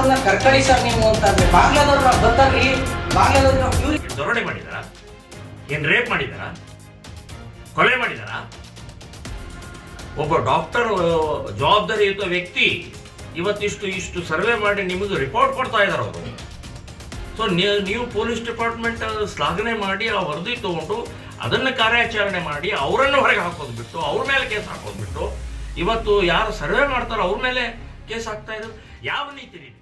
ಬಾಂಗ್ಲಾದವ್ರನ್ನ ಕರ್ಕಳಿ sir ನೀವು ಅಂತಂದ್ರೆ ಬಾಂಗ್ಲಾದವ್ರನ್ನ ಗೊತ್ತಾಗ್ಲಿ, ಬಾಂಗ್ಲಾದವ್ರನ್ನ ದರೋಡೆ ಮಾಡಿದಾರ, ಏನ್ ರೇಪ್ ಮಾಡಿದಾರ, ಕೊಲೆ ಮಾಡಿದಾರ? ಒಬ್ಬ ಡಾಕ್ಟರ್ ಜವಾಬ್ದಾರಿಯುತ ವ್ಯಕ್ತಿ ಇಷ್ಟು ಸರ್ವೆ ಮಾಡಿ ನಿಮಗೆ ರಿಪೋರ್ಟ್ ಕೊಡ್ತಾ ಇದಾರೆ ಅವರು. ಸೊ ನೀವು ಪೊಲೀಸ್ ಡಿಪಾರ್ಟ್ಮೆಂಟ್ ಶ್ಲಾಘನೆ ಮಾಡಿ ಆ ವರದಿ ತಗೊಂಡು ಅದನ್ನು ಕಾರ್ಯಾಚರಣೆ ಮಾಡಿ ಅವರನ್ನು ಹೊರಗೆ ಹಾಕೋದು ಬಿಟ್ಟು ಅವ್ರ ಮೇಲೆ ಕೇಸ್ ಹಾಕೋದು ಬಿಟ್ಟು ಇವತ್ತು ಯಾರು ಸರ್ವೆ ಮಾಡ್ತಾರೋ ಅವ್ರ ಮೇಲೆ ಕೇಸ್ ಹಾಕ್ತಾ ಇದ್ರು. ಯಾವ ನೀತಿ ನಿಮ್ದು?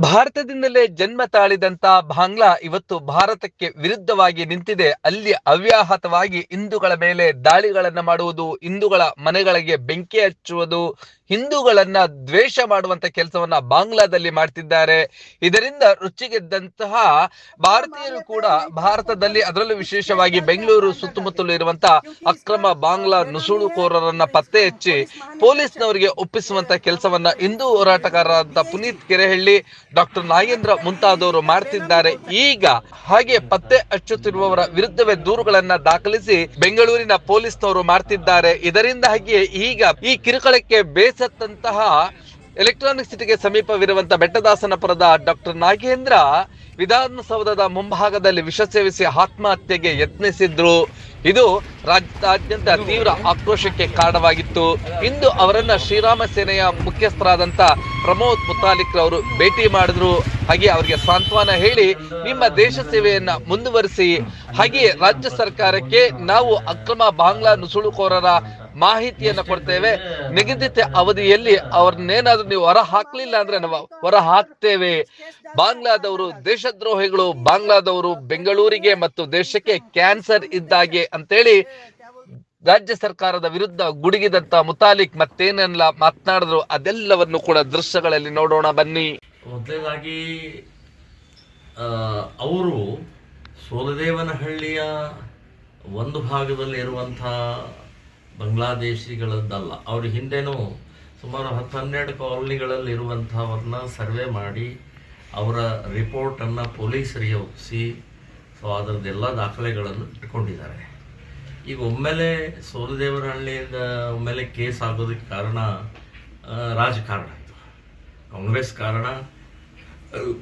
ಭಾರತದಿಂದಲೇ ಜನ್ಮ ತಾಳಿದಂತ ಬಾಂಗ್ಲಾ ಇವತ್ತು ಭಾರತಕ್ಕೆ ವಿರುದ್ಧವಾಗಿ ನಿಂತಿದೆ. ಅಲ್ಲಿ ಅವ್ಯಾಹತವಾಗಿ ಹಿಂದೂಗಳ ಮೇಲೆ ದಾಳಿಗಳನ್ನ ಮಾಡುವುದು, ಹಿಂದೂಗಳ ಮನೆಗಳಿಗೆ ಬೆಂಕಿ ಹಚ್ಚುವುದು, ಹಿಂದೂಗಳನ್ನ ದ್ವೇಷ ಮಾಡುವಂತ ಕೆಲಸವನ್ನ ಬಾಂಗ್ಲಾದಲ್ಲಿ ಮಾಡ್ತಿದ್ದಾರೆ. ಇದರಿಂದ ರುಚಿಗೆದ್ದಂತಹ ಭಾರತೀಯರು ಕೂಡ ಭಾರತದಲ್ಲಿ, ಅದರಲ್ಲೂ ವಿಶೇಷವಾಗಿ ಬೆಂಗಳೂರು ಸುತ್ತಮುತ್ತಲು ಇರುವಂತಹ ಅಕ್ರಮ ಬಾಂಗ್ಲಾ ನುಸುಳುಕೋರರನ್ನ ಪತ್ತೆ ಹಚ್ಚಿ ಪೊಲೀಸ್ನವರಿಗೆ ಒಪ್ಪಿಸುವಂತ ಕೆಲಸವನ್ನ ಹಿಂದೂ ಹೋರಾಟಗಾರರಾದ ಪುನೀತ್ ಕೆರೆಹಳ್ಳಿ, ಡಾಕ್ಟರ್ ನಾಗೇಂದ್ರ ಮುಂತಾದವರು ಮಾಡ್ತಿದ್ದಾರೆ. ಈಗ ಹಾಗೆ ಪತ್ತೆ ಹಚ್ಚುತ್ತಿರುವವರ ವಿರುದ್ಧವೇ ದೂರುಗಳನ್ನ ದಾಖಲಿಸಿ ಬೆಂಗಳೂರಿನ ಪೊಲೀಸ್ನವರು ಮಾಡ್ತಿದ್ದಾರೆ. ಇದರಿಂದಾಗಿ ಈಗ ಈ ಕಿರುಕುಳಕ್ಕೆ ಬೇಸತ್ತಂತಹ ಎಲೆಕ್ಟ್ರಾನಿಕ್ ಸಿಟಿಗೆ ಸಮೀಪವಿರುವಂತಹ ಬೆಟ್ಟದಾಸನಪುರದ ಡಾಕ್ಟರ್ ನಾಗೇಂದ್ರ ವಿಧಾನಸೌಧದ ಮುಂಭಾಗದಲ್ಲಿ ವಿಷ ಸೇವಿಸಿ ಆತ್ಮಹತ್ಯೆಗೆ ಯತ್ನಿಸಿದ್ರು. ಇದು ರಾಜ್ಯಾದ್ಯಂತ ತೀವ್ರ ಆಕ್ರೋಶಕ್ಕೆ ಕಾರಣವಾಗಿತ್ತು. ಇಂದು ಅವರನ್ನ ಶ್ರೀರಾಮ ಸೇನೆಯ ಮುಖ್ಯಸ್ಥರಾದಂತ ಪ್ರಮೋದ್ ಮುತಾಲಿಕ್ ಅವರು ಭೇಟಿ ಮಾಡಿದ್ರು. ಹಾಗೆ ಅವರಿಗೆ ಸಾಂತ್ವನ ಹೇಳಿ ನಿಮ್ಮ ದೇಶ ಸೇವೆಯನ್ನ ಮುಂದುವರಿಸಿ, ಹಾಗೆ ರಾಜ್ಯ ಸರ್ಕಾರಕ್ಕೆ ನಾವು ಅಕ್ರಮ ಬಾಂಗ್ಲಾ ನುಸುಳುಕೋರರ ಮಾಹಿತಿಯನ್ನ ಕೊಡ್ತೇವೆ, ನಿಗದಿತ ಅವಧಿಯಲ್ಲಿ ಅವ್ರನ್ನೇನಾದ್ರೂ ನೀವು ಹೊರ ಹಾಕ್ಲಿಲ್ಲ ಅಂದ್ರೆ ನಾವು ಹೊರ ಹಾಕ್ತೇವೆ, ಬಾಂಗ್ಲಾದವರು ದೇಶದ್ರೋಹಿಗಳು, ಬಾಂಗ್ಲಾದವರು ಬೆಂಗಳೂರಿಗೆ ಮತ್ತು ದೇಶಕ್ಕೆ ಕ್ಯಾನ್ಸರ್ ಇದ್ದಾಗೆ ಅಂತೇಳಿ ರಾಜ್ಯ ಸರ್ಕಾರದ ವಿರುದ್ಧ ಗುಡುಗಿದಂತ ಮುತಾಲಿಕ್ ಮತ್ತೇನೆಲ್ಲ ಮಾತನಾಡಿದ್ರು ಅದೆಲ್ಲವನ್ನು ಕೂಡ ದೃಶ್ಯಗಳಲ್ಲಿ ನೋಡೋಣ ಬನ್ನಿ. ಮೊದಲನೇದಾಗಿ ಅವರು ಸೋಲದೇವನಹಳ್ಳಿಯ ಒಂದು ಭಾಗದಲ್ಲಿ ಇರುವಂತಹ ಬಾಂಗ್ಲಾದೇಶಿಗಳದ್ದಲ್ಲ. ಅವ್ರ ಹಿಂದೆನೂ ಸುಮಾರು 10-12 ಕಾಲೋನಿಗಳಲ್ಲಿ ಇರುವಂಥವ್ರನ್ನ ಸರ್ವೆ ಮಾಡಿ ಅವರ ರಿಪೋರ್ಟನ್ನು ಪೊಲೀಸರಿಗೆ ಒಪ್ಪಿಸಿ ಸೊ ಅದರದ್ದೆಲ್ಲ ದಾಖಲೆಗಳನ್ನು ಇಟ್ಕೊಂಡಿದ್ದಾರೆ. ಈಗ ಒಮ್ಮೆಲೆ ಸೋಲದೇವನಹಳ್ಳಿಯಿಂದ ಒಮ್ಮೆಲೆ ಕೇಸ್ ಆಗೋದಕ್ಕೆ ಕಾರಣ ರಾಜಕಾರಣ, ಇದು ಕಾಂಗ್ರೆಸ್ ಕಾರಣ,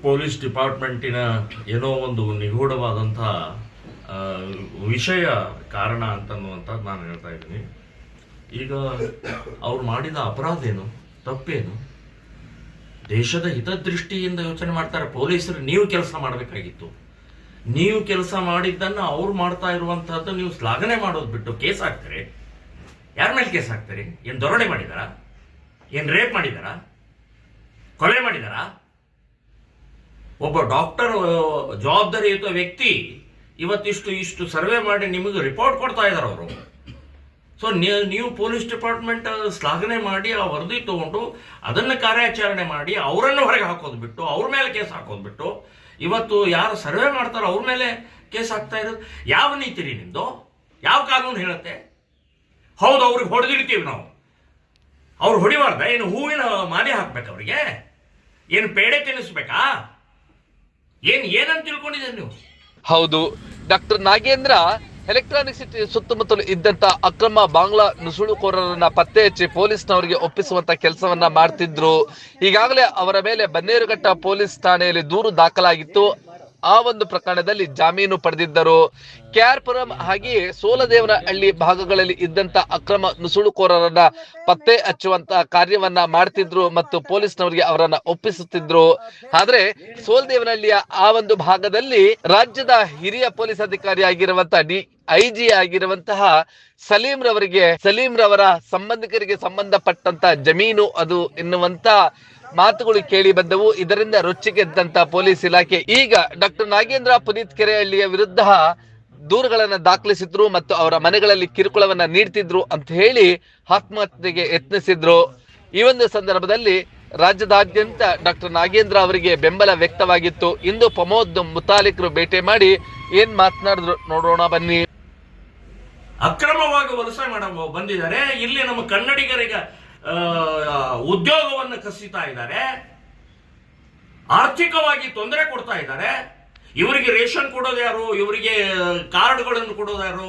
ಪೊಲೀಸ್ ಡಿಪಾರ್ಟ್ಮೆಂಟಿನ ಏನೋ ಒಂದು ನಿಗೂಢವಾದಂಥ ವಿಷಯ ಕಾರಣ ಅಂತನ್ನುವಂಥದ್ದು ನಾನು ಹೇಳ್ತಾ ಇದ್ದೀನಿ. ಈಗ ಅವ್ರು ಮಾಡಿದ ಅಪರಾಧ ಏನು, ತಪ್ಪೇನು? ದೇಶದ ಹಿತದೃಷ್ಟಿಯಿಂದ ಯೋಚನೆ ಮಾಡ್ತಾರೆ ಪೊಲೀಸರು. ನೀವು ಕೆಲಸ ಮಾಡಬೇಕಾಗಿತ್ತು, ನೀವು ಕೆಲಸ ಮಾಡಿದ್ದನ್ನು ಅವ್ರು ಮಾಡ್ತಾ ಇರುವಂತಹದ್ದು ನೀವು ಶ್ಲಾಘನೆ ಮಾಡೋದು ಬಿಟ್ಟು ಕೇಸ್ ಹಾಕ್ತಾರೆ. ಯಾರ ಮೇಲೆ ಕೇಸ್ ಹಾಕ್ತಾರೆ? ಏನು ದರೋಡೆ ಮಾಡಿದಾರ, ಏನು ರೇಪ್ ಮಾಡಿದಾರ, ಕೊಲೆ ಮಾಡಿದಾರ? ಒಬ್ಬ ಡಾಕ್ಟರ್ ಜವಾಬ್ದಾರಿಯುತ ವ್ಯಕ್ತಿ ಇಷ್ಟು ಸರ್ವೆ ಮಾಡಿ ನಿಮಗೆ ರಿಪೋರ್ಟ್ ಕೊಡ್ತಾ ಇದ್ದಾರೆ ಅವರು. ಸೊ ನೀವು ಪೊಲೀಸ್ ಡಿಪಾರ್ಟ್ಮೆಂಟ್ ಶ್ಲಾಘನೆ ಮಾಡಿ ಆ ವರದಿ ತಗೊಂಡು ಅದನ್ನು ಕಾರ್ಯಾಚರಣೆ ಮಾಡಿ ಅವರನ್ನು ಹೊರಗೆ ಹಾಕೋದು ಬಿಟ್ಟು ಅವ್ರ ಮೇಲೆ ಕೇಸ್ ಹಾಕೋದು ಬಿಟ್ಟು ಇವತ್ತು ಯಾರು ಸರ್ವೆ ಮಾಡ್ತಾರೋ ಅವ್ರ ಮೇಲೆ ಕೇಸ್ ಹಾಕ್ತಾ ಇರೋದು. ಯಾವ ನೀತಿ ರೀ ನಿಮ್ದು? ಯಾವ ಕಾನೂನು ಹೇಳುತ್ತೆ? ಹೌದು, ಅವ್ರಿಗೆ ಹೊಡೆದಿರ್ತೀವಿ ನಾವು, ಅವ್ರು ಹೊಡಿಬಾರ್ದ? ಏನು ಹೂವಿನ ಮಾಲೆ ಹಾಕ್ಬೇಕು ಅವರಿಗೆ? ಏನು ಪೇಡೆ ತಿನ್ನಿಸ್ಬೇಕಾ? ಏನಂತ ತಿಳ್ಕೊಂಡಿದ್ದೀರಿ ನೀವು? ಹೌದು, ಡಾಕ್ಟರ್ ನಾಗೇಂದ್ರ ಎಲೆಕ್ಟ್ರಾನಿಕ್ ಸಿಟಿ ಸುತ್ತಮುತ್ತಲು ಇದ್ದಂತ ಅಕ್ರಮ ಬಾಂಗ್ಲಾ ನುಸುಳುಕೋರರನ್ನ ಪತ್ತೆ ಹಚ್ಚಿ ಪೊಲೀಸ್ನವರಿಗೆ ಒಪ್ಪಿಸುವಂತ ಕೆಲಸವನ್ನ ಮಾಡ್ತಿದ್ರು. ಈಗಾಗಲೇ ಅವರ ಮೇಲೆ ಬನ್ನೇರುಘಟ್ಟ ಪೊಲೀಸ್ ಠಾಣೆಯಲ್ಲಿ ದೂರು ದಾಖಲಾಗಿತ್ತು. ಆ ಒಂದು ಪ್ರಕರಣದಲ್ಲಿ ಜಾಮೀನು ಪಡೆದಿದ್ದರು. ಕೆಆರ್ಪುರಂ ಹಾಗೆಯೇ ಸೋಲದೇವನಹಳ್ಳಿ ಭಾಗಗಳಲ್ಲಿ ಇದ್ದಂತ ಅಕ್ರಮ ನುಸುಳುಕೋರರನ್ನ ಪತ್ತೆ ಹಚ್ಚುವಂತ ಕಾರ್ಯವನ್ನ ಮಾಡ್ತಿದ್ರು ಮತ್ತು ಪೊಲೀಸ್ನವರಿಗೆ ಅವರನ್ನ ಒಪ್ಪಿಸುತ್ತಿದ್ರು. ಆದ್ರೆ ಸೋಲದೇವನಹಳ್ಳಿಯ ಆ ಒಂದು ಭಾಗದಲ್ಲಿ ರಾಜ್ಯದ ಹಿರಿಯ ಪೊಲೀಸ್ ಅಧಿಕಾರಿ ಆಗಿರುವಂತ IG ಆಗಿರುವಂತಹ ಸಲೀಂ ರವರ ಸಂಬಂಧಿಕರಿಗೆ ಸಂಬಂಧಪಟ್ಟಂತ ಜಮೀನು ಅದು ಎನ್ನುವಂತ ಮಾತುಗಳು ಕೇಳಿ ಬಂದವು. ಇದರಿಂದ ರೊಚ್ಚಿಗೆದ್ದಂತ ಪೊಲೀಸ್ ಇಲಾಖೆ ಈಗ ಡಾಕ್ಟರ್ ನಾಗೇಂದ್ರ ಪುನೀತ್ ಕೆರೆಹಳ್ಳಿಯ ವಿರುದ್ಧ ದೂರುಗಳನ್ನ ದಾಖಲಿಸಿದ್ರು ಮತ್ತು ಅವರ ಮನೆಗಳಲ್ಲಿ ಕಿರುಕುಳವನ್ನ ನೀಡ್ತಿದ್ರು ಅಂತ ಹೇಳಿ ಆತ್ಮಹತ್ಯೆಗೆ ಯತ್ನಿಸಿದ್ರು. ಈ ಒಂದು ಸಂದರ್ಭದಲ್ಲಿ ರಾಜ್ಯದಾದ್ಯಂತ ಡಾಕ್ಟರ್ ನಾಗೇಂದ್ರ ಅವರಿಗೆ ಬೆಂಬಲ ವ್ಯಕ್ತವಾಗಿತ್ತು. ಇಂದು ಪ್ರಮೋದ್ ಮುತಾಲಿಕ್ರು ಭೇಟಿ ಮಾಡಿ ಏನ್ ಮಾತನಾಡಿದ್ರು ನೋಡೋಣ ಬನ್ನಿ. ಅಕ್ರಮವಾಗಿ ವಲಸೆ ಬಂದಿದ್ದಾರೆ. ಇಲ್ಲಿ ನಮ್ಮ ಕನ್ನಡಿಗರಿಗೆ ಉದ್ಯೋಗವನ್ನು ಕಸಿತಾ ಇದ್ದಾರೆ, ಆರ್ಥಿಕವಾಗಿ ತೊಂದರೆ ಕೊಡ್ತಾ ಇದ್ದಾರೆ. ಇವರಿಗೆ ರೇಷನ್ ಕೊಡೋದು ಯಾರು, ಇವರಿಗೆ ಕಾರ್ಡ್ಗಳನ್ನು ಕೊಡೋದು ಯಾರು,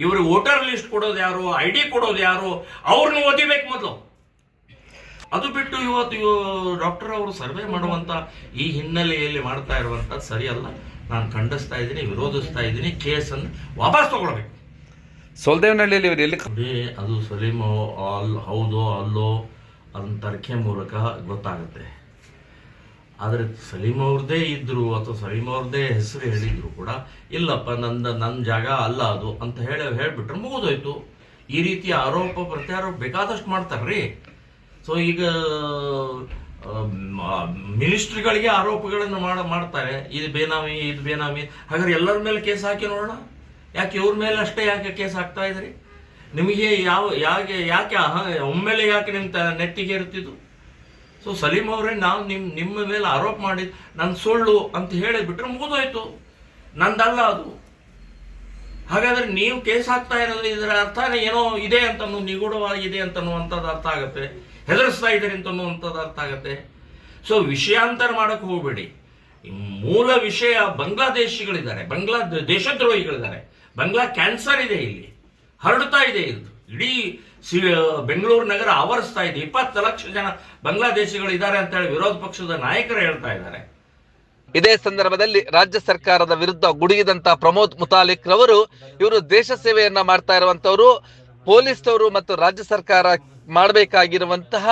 ಇವರಿಗೆ ವೋಟರ್ ಲಿಸ್ಟ್ ಕೊಡೋದು ಯಾರು, ID ಕೊಡೋದು ಯಾರು? ಅವ್ರನ್ನ ಓದಿಬೇಕು ಮೊದಲು. ಅದು ಬಿಟ್ಟು ಇವತ್ತು ಡಾಕ್ಟರ್ ಅವರು ಸರ್ವೆ ಮಾಡುವಂತ ಈ ಹಿನ್ನೆಲೆಯಲ್ಲಿ ಮಾಡ್ತಾ ಇರುವಂತದ್ದು ಸರಿಯಲ್ಲ. ನಾನು ಖಂಡಿಸ್ತಾ ಇದ್ದೀನಿ, ವಿರೋಧಿಸ್ತಾ ಇದ್ದೀನಿ. ಕೇಸನ್ನು ವಾಪಸ್ ತಗೊಳ್ಬೇಕು. ಸೋಲ್ದೇವನಹಳ್ಳಿಯಲ್ಲಿ ಇವರು ಎಲ್ಲಿ ಅದು ಸಲೀಂ ಹೌದೋ ಅಲ್ಲೋ ಅದನ್ನ ತನಿಖೆ ಮೂಲಕ ಗೊತ್ತಾಗುತ್ತೆ. ಆದರೆ ಸಲೀಂ ಅವ್ರದ್ದೇ ಇದ್ರು ಅಥವಾ ಸಲೀಂ ಅವ್ರದ್ದೇ ಹೆಸರು ಹೇಳಿದ್ರು ಕೂಡ ಇಲ್ಲಪ್ಪ ನನ್ನ ಜಾಗ ಅಲ್ಲ ಅದು ಅಂತ ಹೇಳ್ಬಿಟ್ರೆ ಮುಗಿದೋಯ್ತು. ಈ ರೀತಿಯ ಆರೋಪ ಪ್ರತ್ಯಾರೋಪ ಬೇಕಾದಷ್ಟು ಮಾಡ್ತಾರ್ರಿ. ಸೊ ಈಗ ಮಿನಿಸ್ಟ್ರಿಗಳಿಗೆ ಆರೋಪಗಳನ್ನು ಮಾಡ್ತಾರೆ, ಇದು ಬೇನಾಮಿ. ಹಾಗಾದ್ರೆ ಎಲ್ಲರ ಮೇಲೆ ಕೇಸ್ ಹಾಕಿ ನೋಡೋಣ. ಯಾಕೆ ಇವ್ರ ಮೇಲೆ ಅಷ್ಟೇ ಯಾಕೆ ಕೇಸ್ ಹಾಕ್ತಾ ಇದ್ರಿ? ನಿಮಗೆ ಯಾಕೆ ಒಮ್ಮೆಲೆ ಯಾಕೆ ನಿಮ್ಮ ನೆಟ್ಟಿಗೆ ಇರ್ತಿದ್ದು? ಸೊ ಸಲೀಂ ಅವರೇ, ನಾವು ನಿಮ್ಮ ಮೇಲೆ ಆರೋಪ ಮಾಡಿ ನನ್ನ ಸುಳ್ಳು ಅಂತ ಹೇಳಿಬಿಟ್ರೆ ಮುಗಿದೋಯ್ತು, ನಂದಲ್ಲ ಅದು. ಹಾಗಾದ್ರೆ ನೀವು ಕೇಸ್ ಹಾಕ್ತಾ ಇರೋದು ಇದರ ಅರ್ಥ ಏನೋ ಇದೆ ಅಂತನೂ, ನಿಗೂಢವಾಗಿದೆ ಅಂತನ್ನುವಂಥದ್ದು ಅರ್ಥ ಆಗುತ್ತೆ, ಹೆದರಿಸ್ತಾ ಇದ್ದಾರೆ ಅಂತನ್ನುವಂಥದ್ದು ಅರ್ಥ ಆಗುತ್ತೆ. ಸೊ ವಿಷಯಾಂತರ ಮಾಡಕ್ಕೆ ಹೋಗ್ಬೇಡಿ. ಮೂಲ ವಿಷಯ ಬಾಂಗ್ಲಾದೇಶಿಗಳಿದ್ದಾರೆ, ದೇಶದ್ರೋಹಿಗಳಿದ್ದಾರೆ. ಬಾಂಗ್ಲಾ ಕ್ಯಾನ್ಸರ್ ಇದೆ, ಇಲ್ಲಿ ಹರಡ್ತಾ ಇದೆ. ಇದು ಇಡೀ ಬೆಂಗಳೂರು ನಗರ ಆವರಿಸ್ತಾ ಇದೆ. 20 ಲಕ್ಷ ಜನ ಬಾಂಗ್ಲಾದೇಶಿಗಳಿದ್ದಾರೆ ಅಂತ ಹೇಳಿ ವಿರೋಧ ಪಕ್ಷದ ನಾಯಕರು ಹೇಳ್ತಾ ಇದ್ದಾರೆ. ಇದೇ ಸಂದರ್ಭದಲ್ಲಿ ರಾಜ್ಯ ಸರ್ಕಾರದ ವಿರುದ್ಧ ಗುಡುಗಿದಂತ ಪ್ರಮೋದ್ ಮುತಾಲಿಕ್ ರವರು, ಇವರು ದೇಶ ಸೇವೆಯನ್ನ ಮಾಡ್ತಾ ಇರುವಂತವರು, ಪೊಲೀಸ್ನವರು ಮತ್ತು ರಾಜ್ಯ ಸರ್ಕಾರ ಮಾಡಬೇಕಾಗಿರುವಂತಹ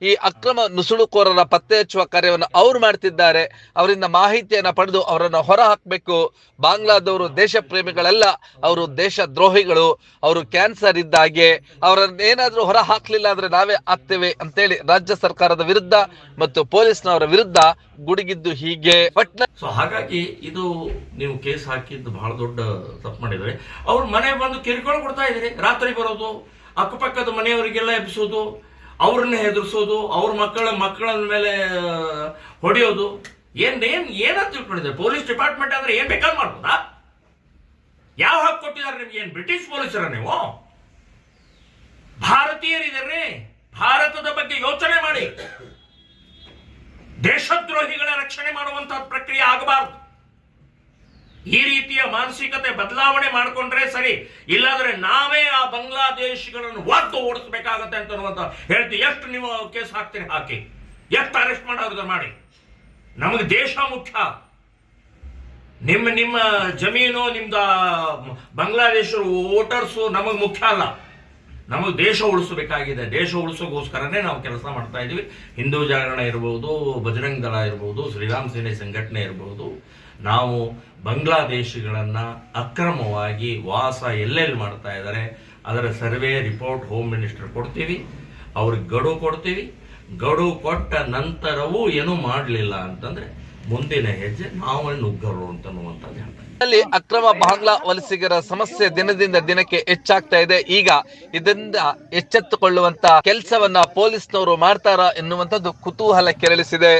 ಈ ಅಕ್ರಮ ನುಸುಳುಕೋರರ ಪತ್ತೆ ಹಚ್ಚುವ ಕಾರ್ಯವನ್ನು ಅವ್ರು ಮಾಡ್ತಿದ್ದಾರೆ. ಅವರಿಂದ ಮಾಹಿತಿಯನ್ನ ಪಡೆದು ಅವರನ್ನು ಹೊರ ಹಾಕಬೇಕು. ಬಾಂಗ್ಲಾದವರು ದೇಶ ಪ್ರೇಮಿಗಳಲ್ಲ, ಅವರು ದೇಶ ದ್ರೋಹಿಗಳು, ಅವರು ಕ್ಯಾನ್ಸರ್ ಇದ್ದಾಗೆ. ಅವರನ್ನ ಏನಾದ್ರೂ ಹೊರ ಹಾಕ್ಲಿಲ್ಲ ಅಂದ್ರೆ ನಾವೇ ಆಗ್ತೇವೆ ಅಂತೇಳಿ ರಾಜ್ಯ ಸರ್ಕಾರದ ವಿರುದ್ಧ ಮತ್ತು ಪೊಲೀಸ್ನವರ ವಿರುದ್ಧ ಗುಡುಗಿದ್ದು ಹೀಗೆ. ಸೊ ಹಾಗಾಗಿ ಇದು ನೀವು ಕೇಸ್ ಹಾಕಿದ್ದು ಬಹಳ ದೊಡ್ಡ ತಪ್ಪು ಮಾಡಿದ್ರೆ. ಅವ್ರ ಮನೆ ಬಂದು ಕಿರುಕುಳ ಕೊಡ್ತಾ ಇದ್ರಿ, ರಾತ್ರಿ ಬರೋದು, ಅಕ್ಕಪಕ್ಕದ ಮನೆಯವರಿಗೆಲ್ಲ ಎಬ್ಬಿಸೋದು, ಅವ್ರನ್ನ ಹೆದರ್ಸೋದು, ಅವ್ರ ಮಕ್ಕಳ ಮೇಲೆ ಹೊಡೆಯೋದು. ಏನಂತ ತಿಳ್ಕೊಂಡಿದ್ದಾರೆ? ಪೊಲೀಸ್ ಡಿಪಾರ್ಟ್ಮೆಂಟ್ ಅಂದ್ರೆ ಏನ್ ಬೇಕಾದ್ರೂ ಮಾಡ್ಬೋದಾ? ಯಾವ ಹಕ್ಕು ಕೊಟ್ಟಿದ್ದಾರೆ ನಿಮ್ಗೆ? ಏನ್ ಬ್ರಿಟಿಷ್ ಪೊಲೀಸರ ನೀವು? ಭಾರತೀಯರಿದ್ದಾರೆ, ಭಾರತದ ಬಗ್ಗೆ ಯೋಚನೆ ಮಾಡಿ. ದೇಶದ್ರೋಹಿಗಳ ರಕ್ಷಣೆ ಮಾಡುವಂತಹ ಪ್ರಕ್ರಿಯೆ ಆಗಬಾರದು. ಈ ರೀತಿಯ ಮಾನಸಿಕತೆ ಬದಲಾವಣೆ ಮಾಡಿಕೊಂಡ್ರೆ ಸರಿ, ಇಲ್ಲಾಂದ್ರೆ ನಾವೇ ಆ ಬಾಂಗ್ಲಾದೇಶಿಗಳನ್ನು ಒದ್ದು ಓಡಿಸ್ಬೇಕಾಗತ್ತೆ ಅಂತ ಹೇಳ್ತೀವಿ. ಎಷ್ಟು ನೀವು ಕೇಸ್ ಹಾಕ್ತೀರಿ ಹಾಕಿ, ಎಷ್ಟು ಅರೆಸ್ಟ್ ಮಾಡೋದ್ರ ಮಾಡಿ. ನಮಗೆ ದೇಶ ಮುಖ್ಯ. ನಿಮ್ಮ ಜಮೀನು, ನಿಮ್ದ ಬಾಂಗ್ಲಾದೇಶರು ವೋಟರ್ಸು ನಮಗೆ ಮುಖ್ಯ ಅಲ್ಲ. ನಮಗೆ ದೇಶ ಉಳಿಸಬೇಕಾಗಿದೆ. ದೇಶ ಉಳಿಸೋಗೋಸ್ಕರನೇ ನಾವು ಕೆಲಸ ಮಾಡ್ತಾ ಇದೀವಿ. ಹಿಂದೂ ಜಾಗರಣ ಇರ್ಬೋದು, ಬಜರಂಗ್ ದಳ ಇರ್ಬೋದು, ಶ್ರೀರಾಮ್ ಸೇನೆ ಸಂಘಟನೆ ಇರ್ಬೋದು. ನಾವು ಬಾಂಗ್ಲಾದೇಶಿಗಳನ್ನ ಅಕ್ರಮವಾಗಿ ವಾಸ ಎಲ್ಲೆಲ್ಲಿ ಮಾಡ್ತಾ ಇದ್ದಾರೆ ಅದರ ಸರ್ವೆ ರಿಪೋರ್ಟ್ ಹೋಮ್ ಮಿನಿಸ್ಟರ್ ಕೊಡ್ತೀವಿ, ಅವ್ರಿಗೆ ಗಡುವು ಕೊಡ್ತೀವಿ. ಗಡುವು ಕೊಟ್ಟ ನಂತರವೂ ಏನೂ ಮಾಡಲಿಲ್ಲ ಅಂತಂದ್ರೆ ಮುಂದಿನ ಹೆಜ್ಜೆ ನಾವೇ ನುಗ್ಗರು ಅಂತನ್ನುವಂಥದ್ದು ಹೇಳ್ತಾರೆ. ಅಕ್ರಮ ಬಾಂಗ್ಲಾ ವಲಸಿಗರ ಸಮಸ್ಯೆ ದಿನದಿಂದ ದಿನಕ್ಕೆ ಹೆಚ್ಚಾಗ್ತಾ ಇದೆ. ಈಗ ಇದರಿಂದ ಎಚ್ಚೆತ್ತುಕೊಳ್ಳುವಂತ ಕೆಲಸವನ್ನ ಪೊಲೀಸ್ನವರು ಮಾಡ್ತಾರಾ ಎನ್ನುವಂಥದ್ದು ಕುತೂಹಲ ಕೆರಳಿಸಿದೆ.